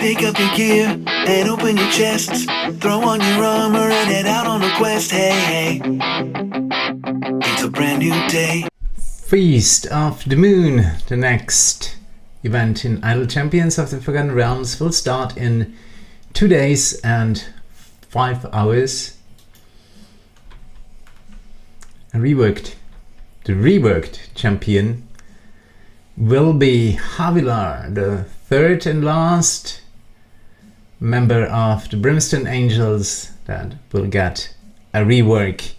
Pick up your gear and open your chests. Throw on your armor and head out on a quest. Hey, hey, it's a brand new day. Feast of the Moon, the next event in Idle Champions of the Forgotten Realms, will start in 2 days and 5 hours. The reworked champion will be Havilar, the third and last member of the Brimstone Angels that will get a rework.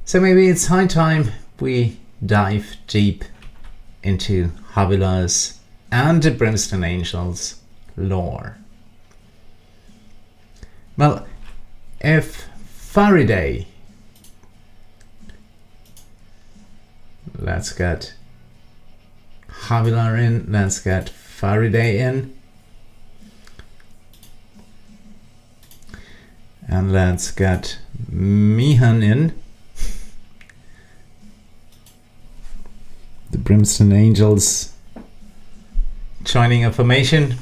So maybe it's high time we dive deep into Havilar's and the Brimstone Angels lore. Well, if Farideh, let's get Havilar in, let's get Farideh in, and let's get Mehen in. The Brimstone Angels joining a formation.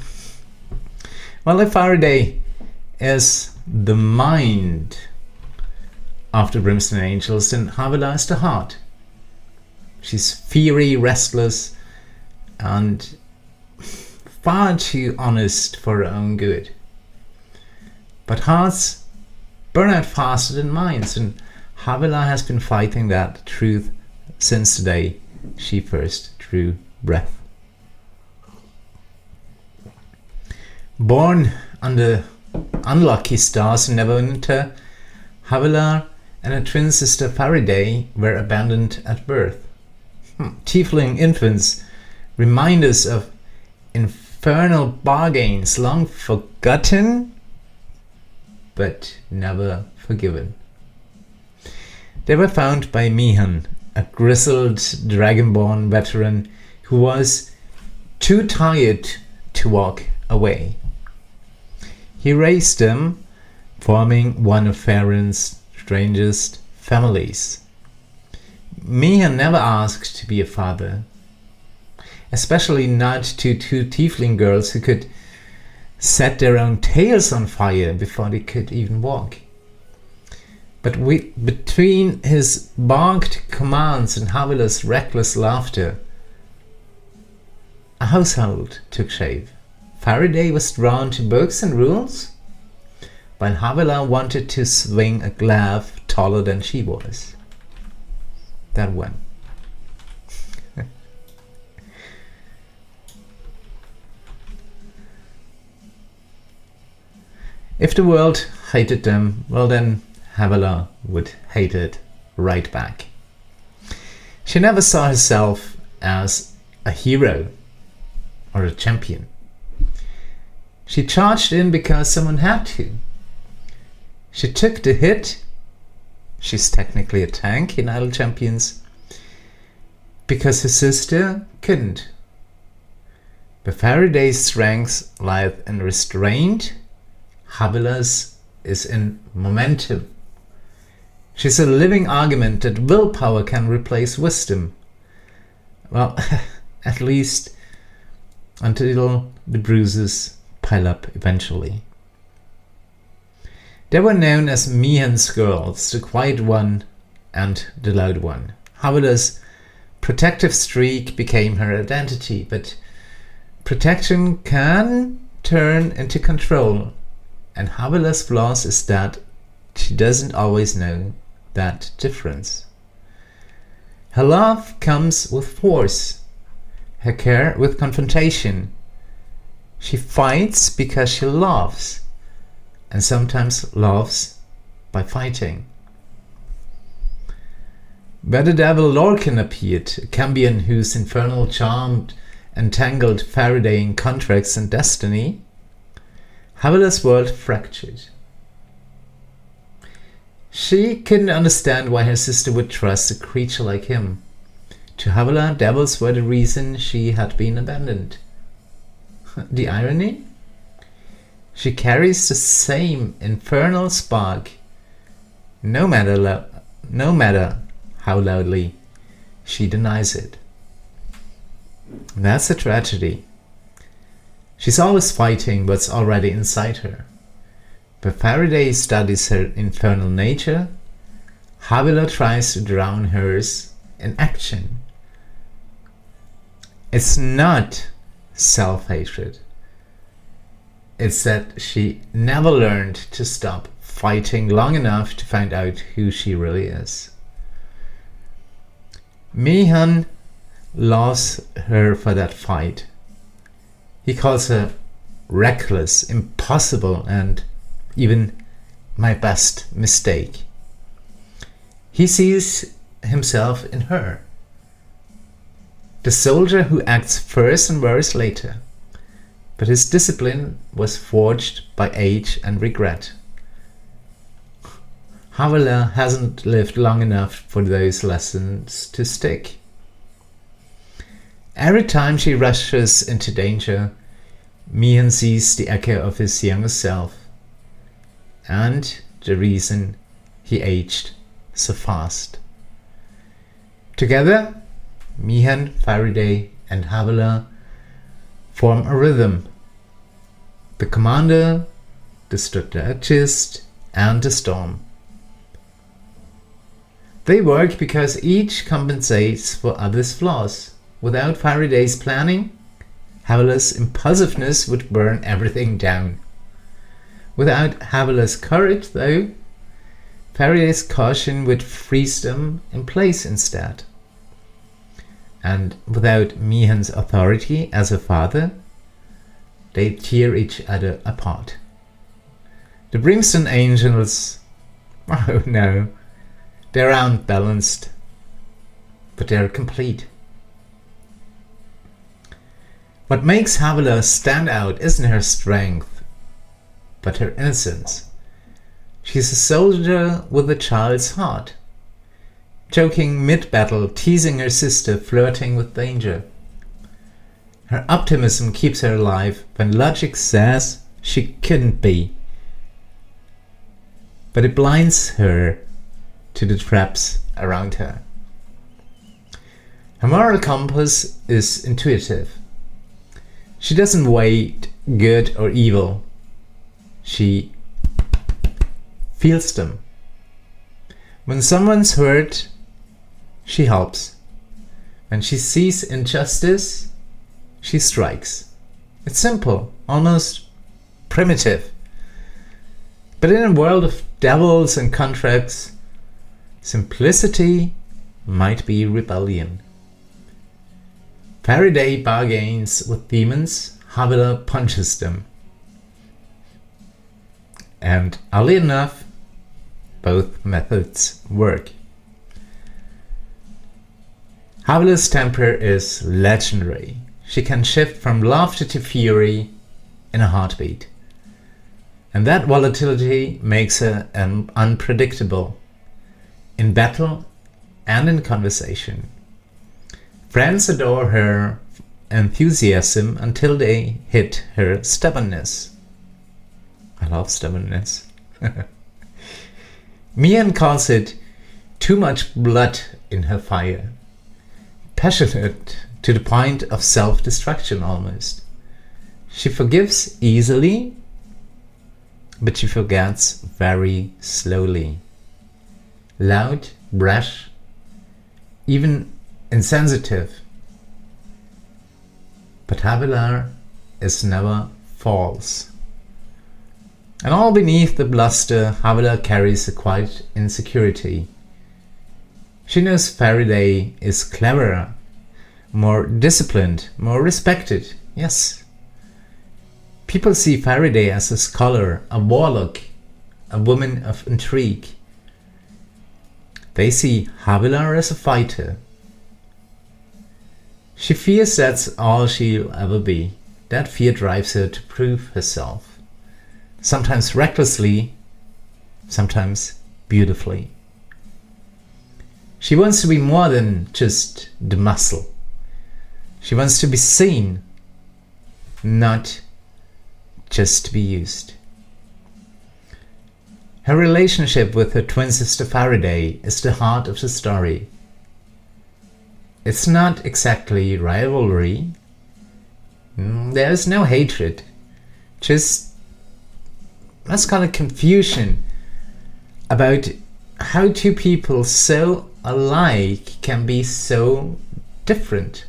Well, if Farideh is the mind of the Brimstone Angels, then Havilar is the heart. She's fiery, restless, and far too honest for her own good. But hearts burn out faster than minds, and Havilar has been fighting that truth since the day she first drew breath. Born under unlucky stars in Neverwinter, Havilar and her twin sister Farideh were abandoned at birth. Tiefling infants remind us of infernal bargains long forgotten but never forgiven. They were found by Mehen, a grizzled Dragonborn veteran who was too tired to walk away. He raised them, forming one of Faerûn's strangest families. Mehen never asked to be a father, especially not to two Tiefling girls who could set their own tails on fire before they could even walk. But between his barked commands and Havilar's reckless laughter, a household took shape. Farideh was drawn to books and rules, while Havilar wanted to swing a glaive taller than she was. That one. If the world hated them, well then Havilar would hate it right back. She never saw herself as a hero or a champion. She charged in because someone had to. She took the hit. She's technically a tank in Idle Champions because her sister couldn't. But Farideh's strength lies in restraint. Havilar's is in momentum. She's a living argument that willpower can replace wisdom. Well, at least until the bruises pile up eventually. They were known as Mehen's girls, the quiet one and the loud one. Havilar's protective streak became her identity, but protection can turn into control, and Havilar's flaws is that she doesn't always know that difference. Her love comes with force, her care with confrontation. She fights because she loves, and sometimes loves by fighting. Where the devil Lorcan appeared, a champion whose infernal charm entangled Farideh in contracts and destiny, Havilar's world fractured. She couldn't understand why her sister would trust a creature like him. To Havilar, devils were the reason she had been abandoned. The irony? She carries the same infernal spark, no matter how loudly she denies it. That's a tragedy. She's always fighting what's already inside her. But Farideh studies her infernal nature. Havilar tries to drown hers in action. It's not self-hatred. It's that she never learned to stop fighting long enough to find out who she really is. Mehen loves her for that fight. He calls her reckless, impossible, and even my best mistake. He sees himself in her. The soldier who acts first and works later. But his discipline was forged by age and regret. Havilar hasn't lived long enough for those lessons to stick. Every time she rushes into danger, Mehen sees the echo of his younger self and the reason he aged so fast. Together, Mehen, Farideh, and Havilar form a rhythm. The commander, the strategist, and the storm. They work because each compensates for others' flaws. Without Farideh's planning, Havilar's impulsiveness would burn everything down. Without Havilar's courage, though, Farideh's caution would freeze them in place instead. And without Mehen's authority as a father, they tear each other apart. The Brimstone angels, oh no, they're unbalanced, but they're complete. What makes Havilar stand out isn't her strength, but her innocence. She's a soldier with a child's heart, joking mid-battle, teasing her sister, flirting with danger. Her optimism keeps her alive when logic says she couldn't be. But it blinds her to the traps around her. Her moral compass is intuitive. She doesn't weigh good or evil. She feels them. When someone's hurt, she helps. When she sees injustice, she strikes. It's simple, almost primitive. But in a world of devils and contracts, simplicity might be rebellion. Farideh bargains with demons, Havilar punches them. And oddly enough, both methods work. Havilar's temper is legendary. She can shift from laughter to fury in a heartbeat. And that volatility makes her unpredictable in battle and in conversation. Friends adore her enthusiasm until they hit her stubbornness. I love stubbornness. Mehen calls it too much blood in her fire. Passionate to the point of self-destruction almost. She forgives easily, but she forgets very slowly. Loud, brash, even insensitive. But Havilar is never false. And all beneath the bluster, Havilar carries a quiet insecurity. She knows Farideh is cleverer, more disciplined, more respected, yes. People see Farideh as a scholar, a warlock, a woman of intrigue. They see Havilar as a fighter. She fears that's all she'll ever be. That fear drives her to prove herself. Sometimes recklessly, sometimes beautifully. She wants to be more than just the muscle. She wants to be seen, not just to be used. Her relationship with her twin sister Farideh is the heart of the story. It's not exactly rivalry, There's no hatred, just let's call it confusion about how two people so alike can be so different.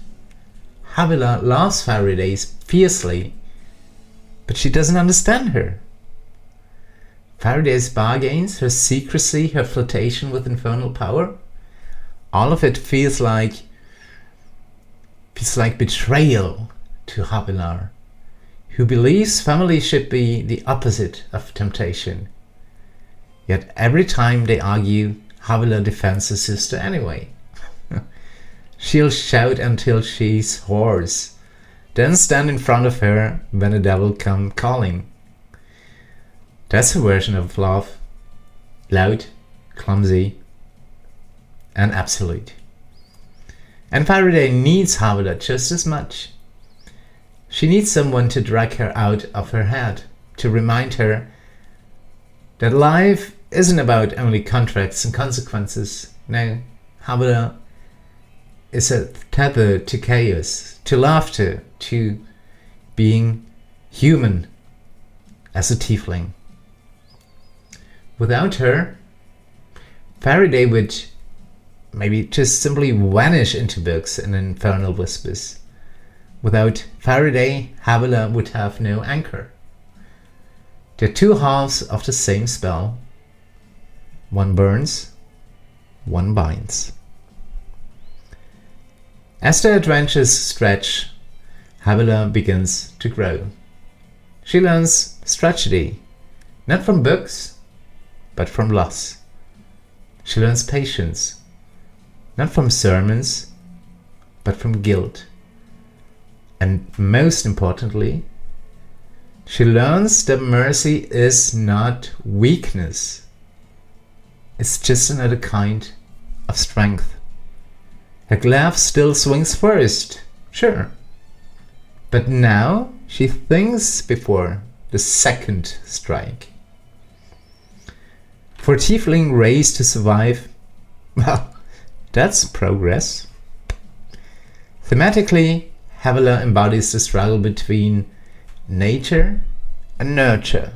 Havilar loves Farideh fiercely, but she doesn't understand her. Farideh's bargains, her secrecy, her flirtation with infernal power, all of it feels like betrayal to Havilar, who believes family should be the opposite of temptation. Yet every time they argue, Havilar defends her sister anyway. She'll shout until she's hoarse, then stand in front of her when the devil come calling. That's her version of love. Loud, clumsy, and absolute. And Farideh needs Havilar just as much. She needs someone to drag her out of her head, to remind her that life isn't about only contracts and consequences. No, Havilar is a tether to chaos, to laughter, to being human as a tiefling. Without her, Farideh would maybe just simply vanish into books and infernal whispers. Without Farideh, Havilar would have no anchor. They're two halves of the same spell. One burns, one binds. As their adventures stretch, Havilar begins to grow. She learns strategy, not from books, but from loss. She learns patience, not from sermons, but from guilt. And most importantly, she learns that mercy is not weakness. It's just another kind of strength. Her glaive still swings first, sure. But now she thinks before the second strike. For a tiefling raised to survive, well, that's progress. Thematically, Havilar embodies the struggle between nature and nurture.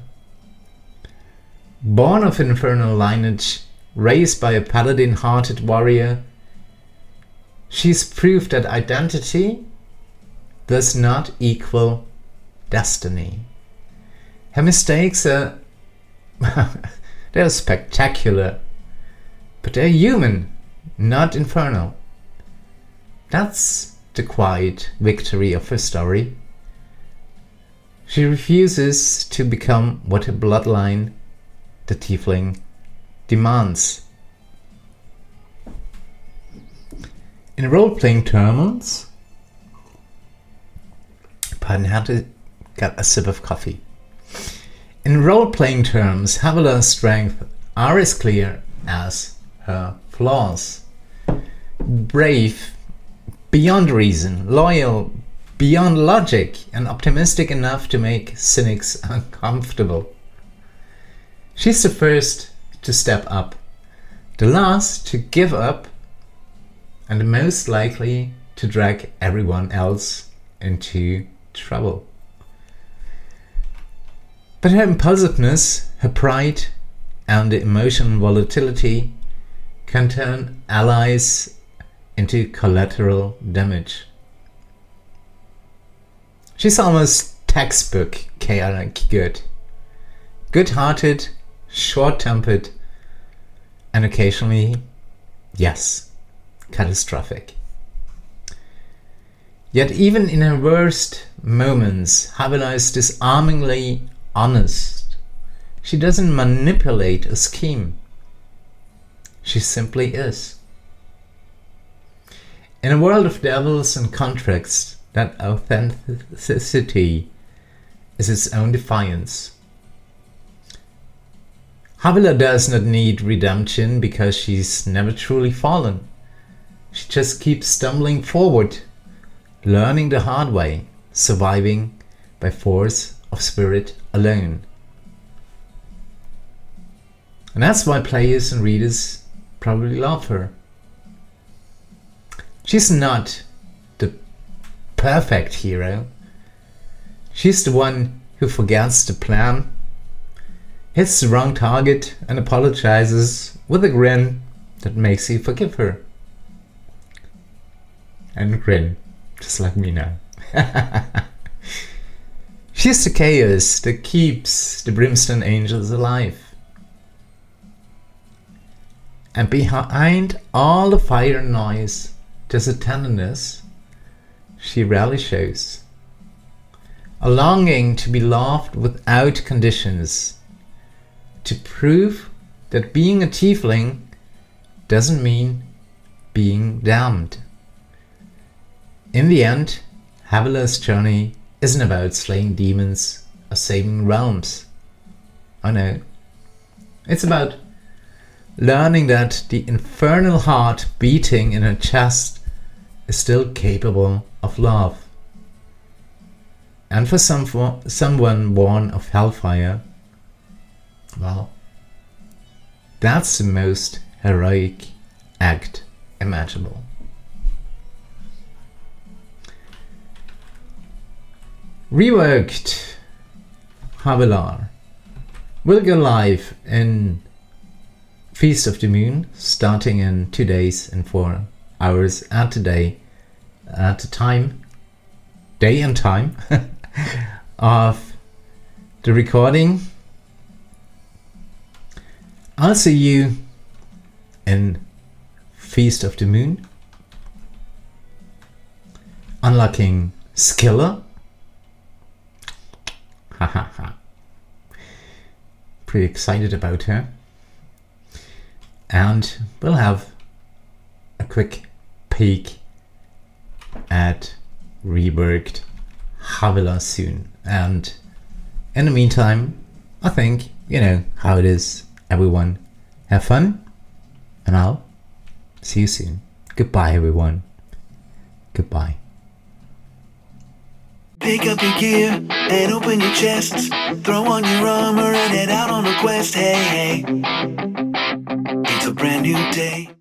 Born of infernal lineage, raised by a paladin-hearted warrior, she's proved that identity does not equal destiny. Her mistakes are they're spectacular, but they're human, not infernal. That's the quiet victory of her story. She refuses to become what her bloodline, the tiefling, demands. In role-playing terms, pardon, I had to get a sip of coffee. In role-playing terms, Havilar's strengths are as clear as her flaws. Brave beyond reason, loyal beyond logic, and optimistic enough to make cynics uncomfortable. She's the first to step up, the last to give up, and the most likely to drag everyone else into trouble. But her impulsiveness, her pride, and the emotional volatility can turn allies into collateral damage. She's almost textbook chaotic good. Good-hearted, short-tempered, and occasionally, yes, catastrophic. Yet even in her worst moments, Havilar is disarmingly honest. She doesn't manipulate a scheme. She simply is. In a world of devils and contracts, that authenticity is its own defiance. Havilar does not need redemption because she's never truly fallen. She just keeps stumbling forward, learning the hard way, surviving by force of spirit alone. And that's why players and readers probably love her. She's not the perfect hero, She's the one who forgets the plan, hits the wrong target, and apologizes with a grin that makes you forgive her. And grin, just like me now. She's the chaos that keeps the Brimstone angels alive. And behind all the fire and noise, there's a tenderness she rarely shows. A longing to be loved without conditions. To prove that being a tiefling doesn't mean being damned. In the end, Havilar's journey isn't about slaying demons or saving realms. I know. It's about learning that the infernal heart beating in her chest is still capable of love. And for someone born of hellfire, well, that's the most heroic act imaginable. Reworked Havilar will go live in Feast of the Moon, starting in 2 days and 4 hours at the day, at the time, day and time of the recording. I'll see you in Feast of the Moon, unlocking Skiller. Pretty excited about her. And we'll have a quick peek at Reworked Havilar soon. And in the meantime, I think you know how it is. Everyone, have fun, and I'll see you soon. Goodbye, everyone. Goodbye. Pick up your gear and open your chests. Throw on your armor and head out on a quest. Hey, hey. It's a brand new day.